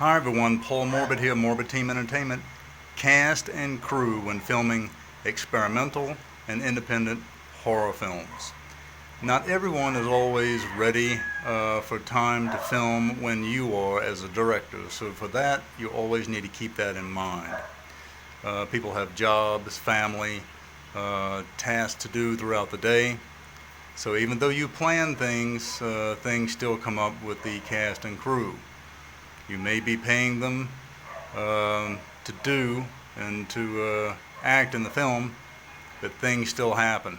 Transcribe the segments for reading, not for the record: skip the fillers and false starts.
Hi everyone, Paul Morbid here, Morbid Team Entertainment. Cast and crew when filming experimental and independent horror films. Not everyone is always ready for time to film when you are as a director, so for that you always need to keep that in mind. People have jobs, family, tasks to do throughout the day, so even though you plan things, things still come up with the cast and crew. You may be paying them to do and to act in the film, but things still happen,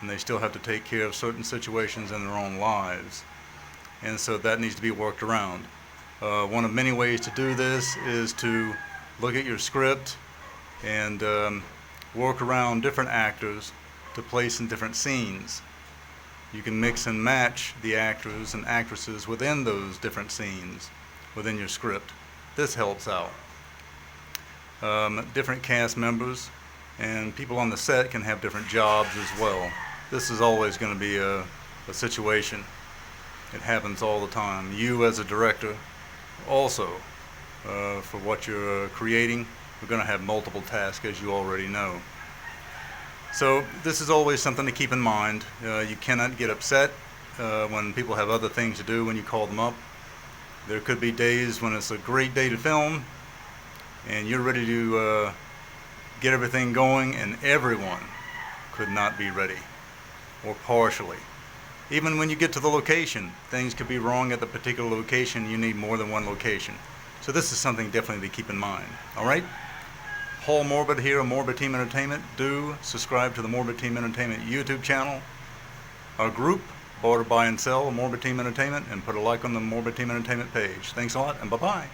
and they still have to take care of certain situations in their own lives, and so that needs to be worked around. One of many ways to do this is to look at your script and work around different actors to place in different scenes. You can mix and match the actors and actresses within those different scenes within your script. This helps out. Different cast members and people on the set can have different jobs as well. This is always going to be a situation. It happens all the time. You as a director also, for what you're creating, you're going to have multiple tasks, as you already know. So this is always something to keep in mind. You cannot get upset when people have other things to do when you call them up. There could be days when it's a great day to film and you're ready to get everything going, and everyone could not be ready, or partially. Even when you get to the location, things could be wrong at the particular location. You need more than one location. So this is something definitely to keep in mind. Alright? Paul Morbid here, Morbid Team Entertainment. Do subscribe to the Morbid Team Entertainment YouTube channel. Our group, Barter, Buy and Sell, Morbid Team Entertainment, and put a like on the Morbid Team Entertainment page. Thanks a lot, and bye-bye.